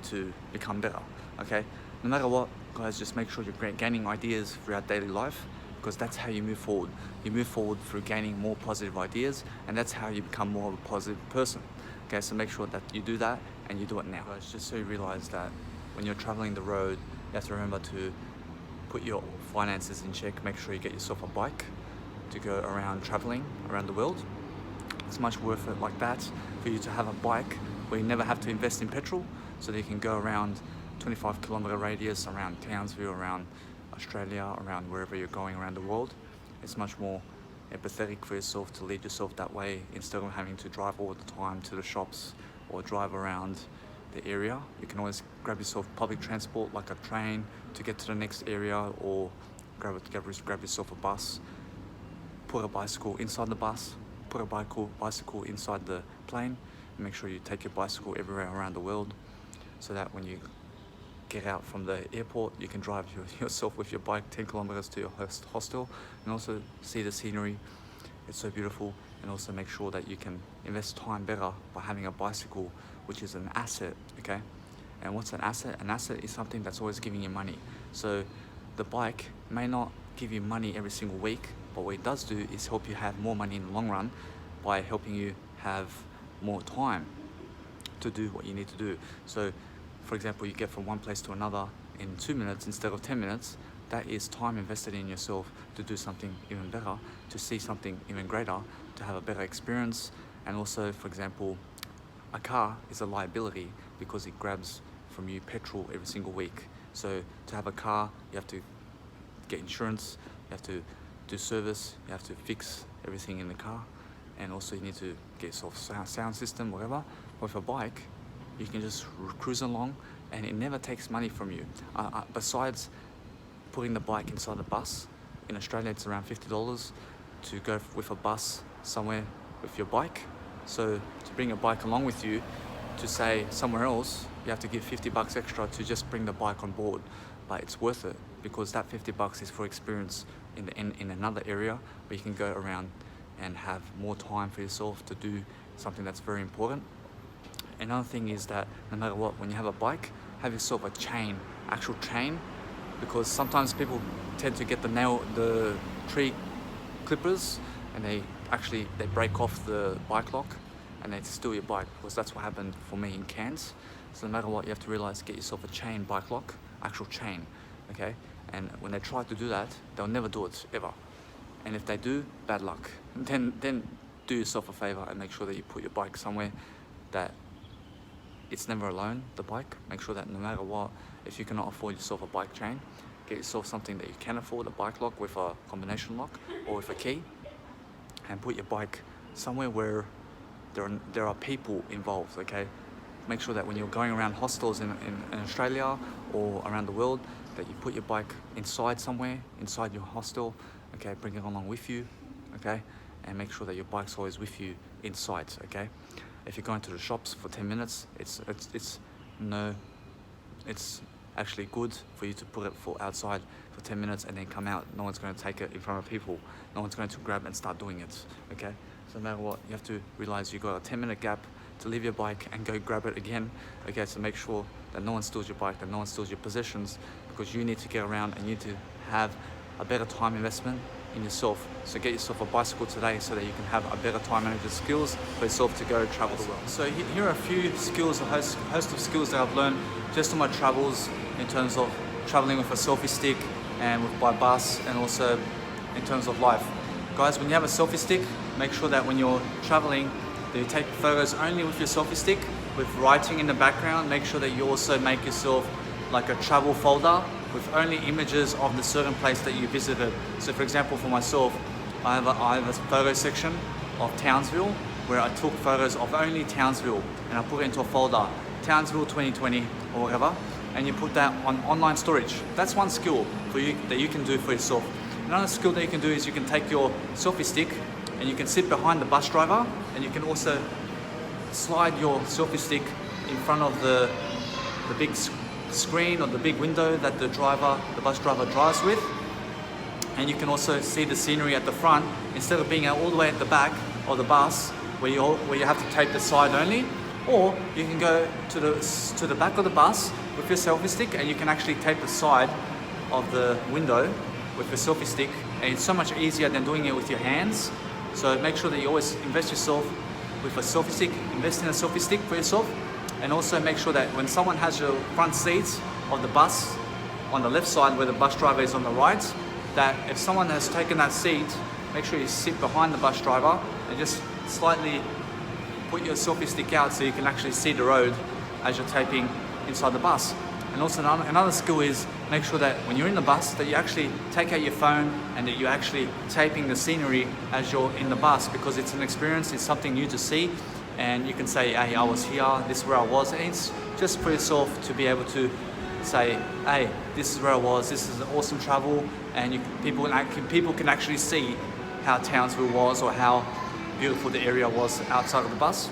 Speaker 2: to become better, okay? No matter what, guys, just make sure you're gaining ideas throughout daily life, because that's how you move forward. You move forward through gaining more positive ideas, and that's how you become more of a positive person. Okay, so make sure that you do that, and you do it now. Guys, just so you realize that when you're traveling the road, you have to remember to put your finances in check. Make sure you get yourself a bike to go around traveling around the world. It's much worth it like that for you to have a bike where you never have to invest in petrol, so that you can go around 25-kilometer radius around Townsville, around Australia, around wherever you're going around the world. It's much more empathetic for yourself to lead yourself that way instead of having to drive all the time to the shops or drive around the area. You can always grab yourself public transport like a train to get to the next area, or grab yourself a bus, put a bicycle inside the bus, put a bicycle inside the plane, and make sure you take your bicycle everywhere around the world, so that when you get out from the airport you can drive yourself with your bike 10 kilometers to your hostel and also see the scenery. It's so beautiful. And also make sure that you can invest time better by having a bicycle, which is an asset, okay? And what's an asset? An asset is something that's always giving you money. So the bike may not give you money every single week, but what it does do is help you have more money in the long run by helping you have more time to do what you need to do. So for example, you get from one place to another in 2 minutes instead of 10 minutes. That is time invested in yourself to do something even better, to see something even greater, to have a better experience. And also, for example, a car is a liability because it grabs from you petrol every single week. So to have a car, you have to get insurance, you have to do service, you have to fix everything in the car, and also you need to get yourself sound system, whatever. With a bike, you can just cruise along and it never takes money from you. Besides putting the bike inside the bus, in Australia it's around $50 to go with a bus somewhere with your bike. So to bring a bike along with you to say somewhere else, you have to give $50 extra to just bring the bike on board. But it's worth it because that $50 is for experience in another area where you can go around and have more time for yourself to do something that's very important. Another thing is that no matter what, when you have a bike, have yourself a chain, actual chain, because sometimes people tend to get the tree clippers and they break off the bike lock and they steal your bike, because that's what happened for me in Cairns. So no matter what, you have to realize, get yourself a chain bike lock, actual chain, okay? And when they try to do that, they'll never do it ever. And if they do, bad luck. Then do yourself a favor and make sure that you put your bike somewhere that it's never alone, the bike. Make sure that no matter what, if you cannot afford yourself a bike chain, get yourself something that you can afford, a bike lock with a combination lock or with a key, and put your bike somewhere where there are people involved, okay? Make sure that when you're going around hostels in Australia or around the world, that you put your bike inside somewhere, inside your hostel, okay? Bring it along with you, okay? And make sure that your bike's always with you inside, okay? If you're going to the shops for 10 minutes, it's actually good for you to put it for outside for 10 minutes and then come out. No one's going to take it in front of people. No one's going to grab and start doing it, okay? So no matter what, you have to realize you've got a 10-minute gap to leave your bike and go grab it again, okay? So make sure that no one steals your bike, that no one steals your possessions, because you need to get around and you need to have a better time investment in yourself. So get yourself a bicycle today so that you can have a better time management skills for yourself to go travel the world. So here are a few skills, a host of skills that I've learned just on my travels, in terms of traveling with a selfie stick and by bus, and also in terms of life. Guys, when you have a selfie stick, make sure that when you're traveling, that you take photos only with your selfie stick, with writing in the background. Make sure that you also make yourself like a travel folder with only images of the certain place that you visited. So for example, for myself, I have a photo section of Townsville where I took photos of only Townsville and I put it into a folder, Townsville 2020 or whatever, and you put that on online storage. That's one skill for you that you can do for yourself. Another skill that you can do is you can take your selfie stick and you can sit behind the bus driver, and you can also slide your selfie stick in front of the big screen or the big window that the bus driver drives with, and you can also see the scenery at the front instead of being all the way at the back of the bus where you have to tape the side only. Or you can go to the back of the bus with your selfie stick and you can actually tape the side of the window with your selfie stick, and it's so much easier than doing it with your hands. So make sure that you always invest yourself with a selfie stick, invest in a selfie stick for yourself. And also make sure that when someone has your front seats of the bus on the left side where the bus driver is on the right, that if someone has taken that seat, make sure you sit behind the bus driver and just slightly put your selfie stick out so you can actually see the road as you're taping inside the bus. And also another skill is make sure that when you're in the bus that you actually take out your phone and that you're actually taping the scenery as you're in the bus, because it's an experience, it's something new to see, and you can say, hey, I was here, this is where I was, and it's just for yourself to be able to say, hey, this is where I was, this is an awesome travel, and people can actually see how Townsville was or how beautiful the area was outside of the bus.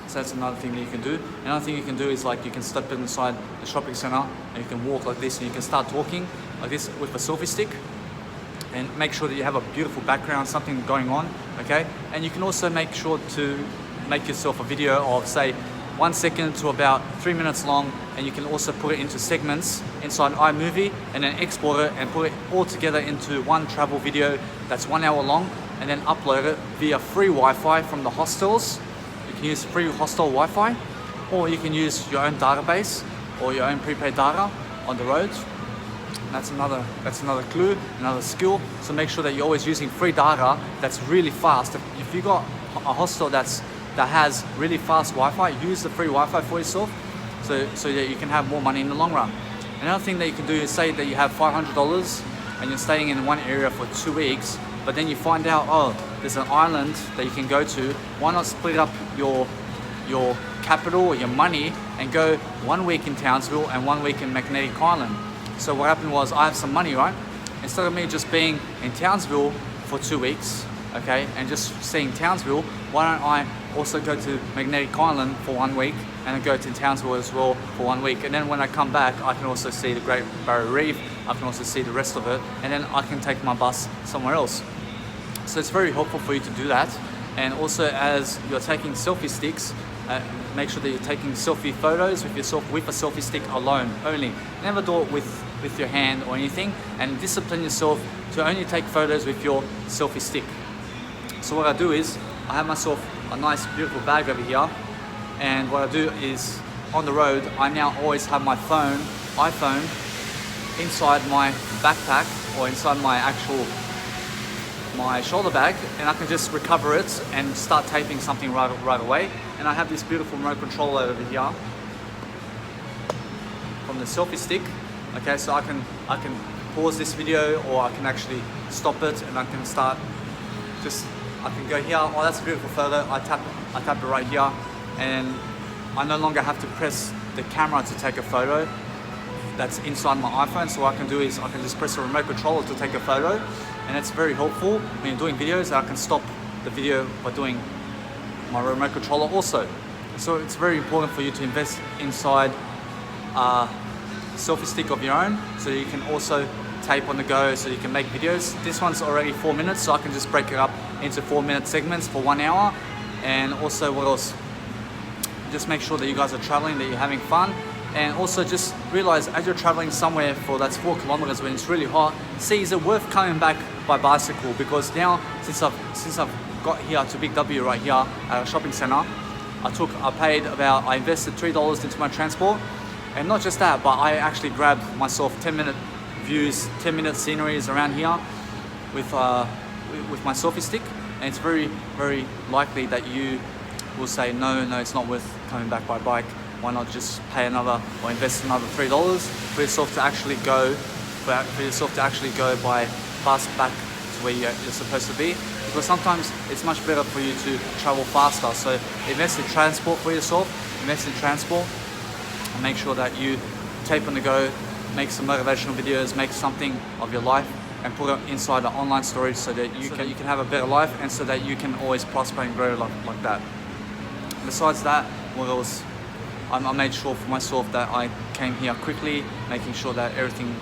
Speaker 2: So that's another thing that you can do. Another thing you can do is like you can step inside the shopping center and you can walk like this and you can start talking like this with a selfie stick, and make sure that you have a beautiful background, something going on, okay? And you can also make sure to make yourself a video of say 1 second to about 3 minutes long, and you can also put it into segments inside iMovie and then export it and put it all together into one travel video that's 1 hour long, and then upload it via free Wi-Fi from the hostels. You can use free hostel Wi-Fi, or you can use your own database or your own prepaid data on the road. And that's another clue, another skill. So make sure that you're always using free data that's really fast. If you got a hostel that has really fast Wi-Fi, use the free Wi-Fi for yourself, so that you can have more money in the long run. Another thing that you can do is say that you have $500 and you're staying in one area for 2 weeks, but then you find out, oh, there's an island that you can go to. Why not split up your capital or your money and go 1 week in Townsville and 1 week in Magnetic Island? So what happened was, I have some money, right? Instead of me just being in Townsville for 2 weeks, okay, and just seeing Townsville, why don't I also go to Magnetic Island for 1 week and then go to Townsville as well for 1 week? And then when I come back, I can also see the Great Barrier Reef, I can also see the rest of it, and then I can take my bus somewhere else. So it's very helpful for you to do that. And also, as you're taking selfie sticks, make sure that you're taking selfie photos with yourself with a selfie stick alone only. Never do it with your hand or anything, and discipline yourself to only take photos with your selfie stick. So what I do is, I have myself a nice beautiful bag over here, and what I do is, on the road, I now always have my iPhone inside my backpack or inside my shoulder bag, and I can just recover it and start taping something right away. And I have this beautiful remote controller over here from the selfie stick. Okay, so I can pause this video, or I can actually stop it, and I can start I can go here. Oh, that's a beautiful photo. I tap it right here, and I no longer have to press the camera to take a photo that's inside my iPhone. So what I can do is I can just press the remote controller to take a photo, and it's very helpful when you're doing videos. I can stop the video by doing my remote controller also. So it's very important for you to invest inside a selfie stick of your own, so you can also tape on the go, so you can make videos. This one's already 4 minutes, so I can just break it up into 4-minute segments for 1 hour. And also, what else? Just make sure that you guys are traveling, that you're having fun. And also just realize, as you're traveling somewhere that's 4 kilometers when it's really hot, is it worth coming back by bicycle? Because now, since I've got here to Big W right here at a shopping center, I invested $3 into my transport. And not just that, but I actually grabbed myself 10-minute views, 10-minute sceneries around here with my selfie stick. And it's very, very likely that you will say, no, it's not worth coming back by bike. Why not just pay another or invest another $3 for yourself to actually go by bus back to where you're supposed to be? Because sometimes it's much better for you to travel faster. So invest in transport for yourself, invest in transport, and make sure that you tape on the go, make some motivational videos, make something of your life, and put it inside an online storage so that you can have a better life, and so that you can always prosper and grow like that. Besides that, what else? I made sure for myself that I came here quickly, making sure that everything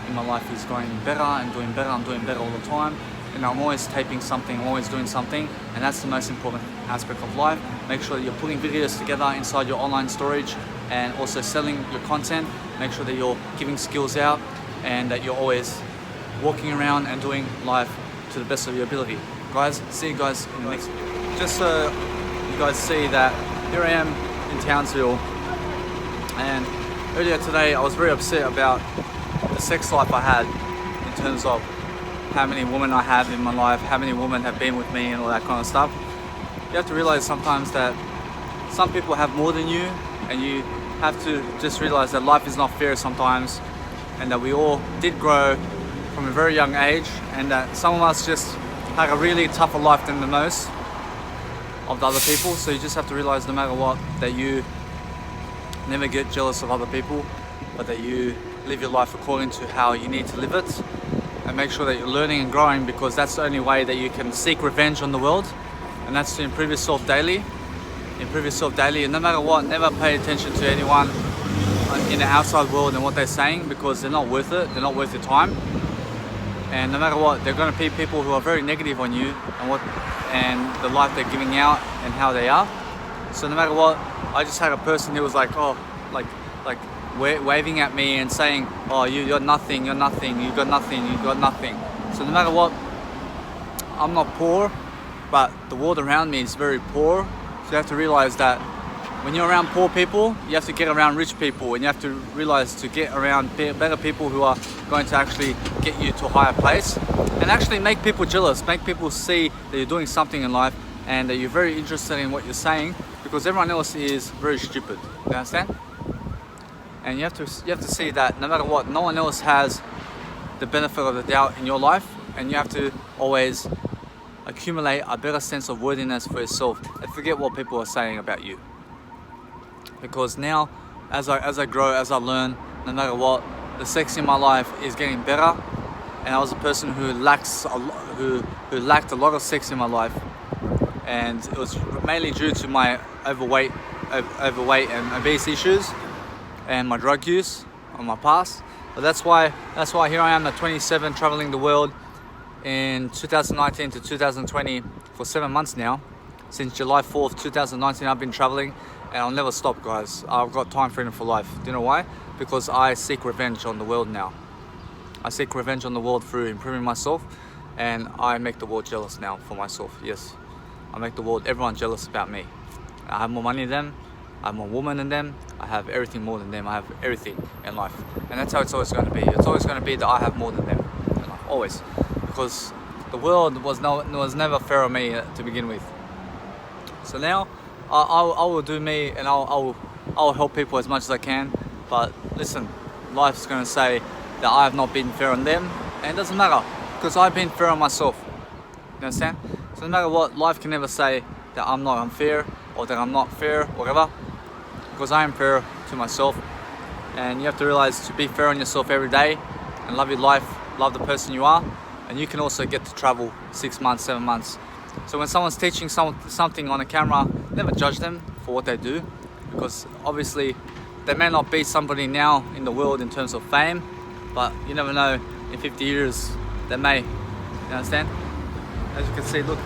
Speaker 2: in my life is going better and doing better. I'm doing better all the time, and I'm always taping something, I'm always doing something, and that's the most important aspect of life. Make sure that you're putting videos together inside your online storage, and also selling your content. Make sure that you're giving skills out, and that you're always walking around and doing life to the best of your ability. Guys, see you guys in the next video. Just so you guys see that here I am in Townsville, and earlier today I was very upset about the sex life I had, in terms of how many women I have in my life, how many women have been with me, and all that kind of stuff. You have to realize sometimes that some people have more than you, and you have to just realize that life is not fair sometimes, and that we all did grow from a very young age, and that some of us just had a really tougher life than the most of the other people. So you just have to realize, no matter what, that you never get jealous of other people, but that you live your life according to how you need to live it, and make sure that you're learning and growing, because that's the only way that you can seek revenge on the world, and that's to improve yourself daily. Improve yourself daily, and no matter what, never pay attention to anyone in the outside world and what they're saying, because they're not worth it, they're not worth your time. And no matter what, they're going to be people who are very negative on you and the life they're giving out and how they are. So no matter what, I just had a person who was like, oh, like waving at me and saying, oh, you're nothing, you got nothing. So no matter what, I'm not poor, but the world around me is very poor. So you have to realize that when you're around poor people, you have to get around rich people, and you have to realize to get around better people who are going to actually get you to a higher place, and actually make people jealous, make people see that you're doing something in life and that you're very interested in what you're saying, because everyone else is very stupid. You understand? And you have to see that no matter what, no one else has the benefit of the doubt in your life, and you have to always accumulate a better sense of worthiness for yourself and forget what people are saying about you. Because now, as I grow, as I learn, no matter what, the sex in my life is getting better, and I was a person who lacked a lot of sex in my life, and it was mainly due to my overweight and obese issues and my drug use on my past. But that's why here I am at 27, traveling the world in 2019 to 2020 for 7 months now. Since July 4th, 2019, I've been traveling, and I'll never stop, guys. I've got time freedom for life. Do you know why? Because I seek revenge on the world now. I seek revenge on the world through improving myself, and I make the world jealous now for myself. Yes, I make the world, everyone jealous about me. I have more money than them, I have more women than them, I have everything more than them, I have everything in life. And that's how it's always going to be. It's always going to be that I have more than them in life, always. Because the world was never fair on me to begin with. So now, I will do me, and I'll help people as much as I can. But listen, life's going to say that I have not been fair on them, and it doesn't matter, because I've been fair on myself. You understand? So no matter what, life can never say that I'm not unfair or that I'm not fair, whatever, because I am fair to myself. And you have to realize to be fair on yourself every day and love your life, love the person you are, and you can also get to travel 6 months, 7 months. So when someone's teaching something on a camera, never judge them for what they do, because obviously they may not be somebody now in the world in terms of fame, but you never know, in 50 years they may. You understand? As you can see, look.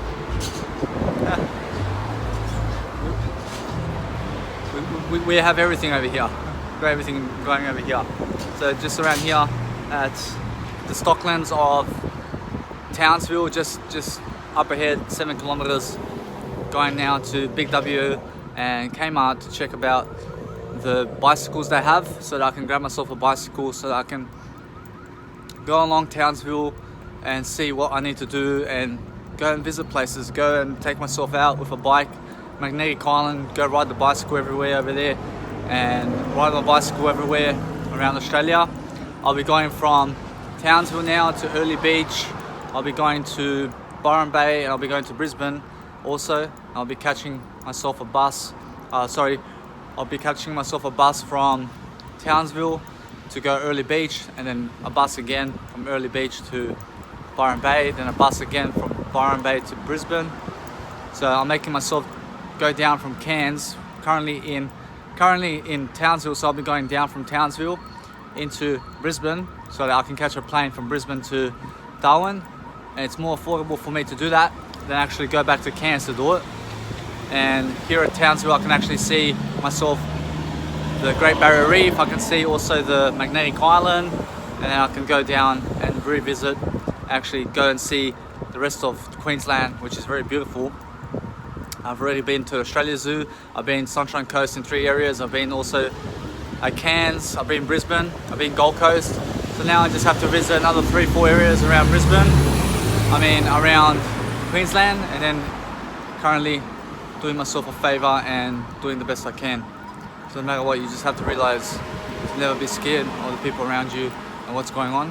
Speaker 2: We have everything over here. We've got everything going over here. So just around here at the Stocklands of Townsville, just up ahead, 7 kilometers, going now to Big W and Kmart to check about the bicycles they have, so that I can grab myself a bicycle, so that I can go along Townsville and see what I need to do, and go and visit places, go and take myself out with a bike, Magnetic Island, go ride the bicycle everywhere over there, and ride my bicycle everywhere around Australia. I'll be going from Townsville now to Early Beach. I'll be going to Byron Bay, and I'll be going to Brisbane also. I'll be catching myself a bus. I'll be catching myself a bus from Townsville to go Early Beach, and then a bus again from Early Beach to Byron Bay, then a bus again from Byron Bay to Brisbane. So I'm making myself go down from Cairns, currently in Townsville, so I'll be going down from Townsville into Brisbane, so that I can catch a plane from Brisbane to Darwin, and it's more affordable for me to do that than actually go back to Cairns to do it. And here at Townsville I can actually see myself the Great Barrier Reef, I can see also the Magnetic Island, and then I can go down and revisit, actually go and see the rest of Queensland, which is very beautiful. I've already been to Australia Zoo, I've been Sunshine Coast in 3 areas, I've been also at Cairns, I've been Brisbane, I've been Gold Coast. So now I just have to visit another 3-4 areas around around Queensland, and then currently doing myself a favour and doing the best I can. So no matter what, you just have to realize to never be scared of the people around you and what's going on.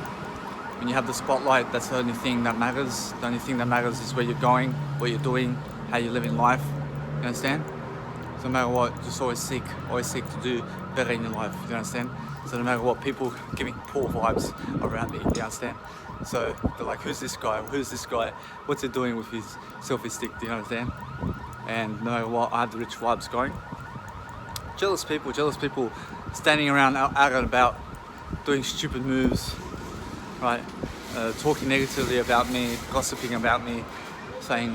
Speaker 2: When you have the spotlight, that's the only thing that matters. The only thing that matters is where you're going, what you're doing, how you're living life. You understand? So no matter what, just always seek to do better in your life. You understand? So no matter what, people giving poor vibes around me. You understand? So they're like, who's this guy? Who's this guy? What's he doing with his selfie stick? Do you understand? And no matter what, I have the rich vibes going. Jealous people standing around out and about, doing stupid moves, right? Talking negatively about me, gossiping about me, saying,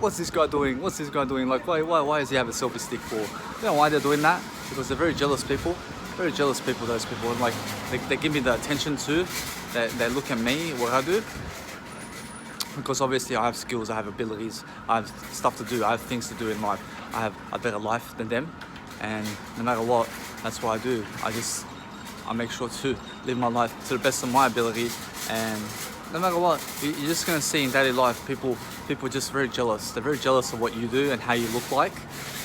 Speaker 2: what's this guy doing? What's this guy doing? Like, why does he have a selfie stick for? You know why they're doing that? Because they're very jealous people. Very jealous people, those people. And like, they give me the attention too. They look at me, what I do. Because obviously I have skills, I have abilities, I have stuff to do, I have things to do in life. I have a better life than them. And no matter what, that's what I do. I make sure to live my life to the best of my ability. And no matter what, you're just gonna see in daily life, people are just very jealous. They're very jealous of what you do and how you look like.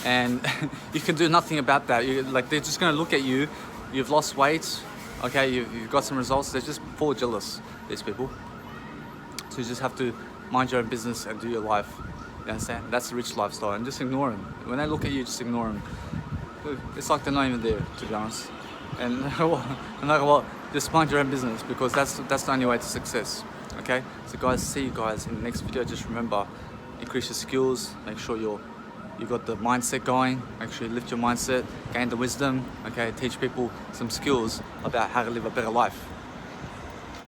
Speaker 2: And you can do nothing about that. They're just gonna look at you. You've lost weight, okay, you've got some results. They're just full jealous, these people. So you just have to mind your own business and do your life. You understand? That's the rich lifestyle. And just ignore them. When they look at you, just ignore them. It's like they're not even there, to be honest. And no matter what, just mind your own business, because that's the only way to success. Okay? So guys, see you guys in the next video. Just remember, increase your skills, make sure you got the mindset going, make sure you lift your mindset, gain the wisdom, okay, teach people some skills about how to live a better life.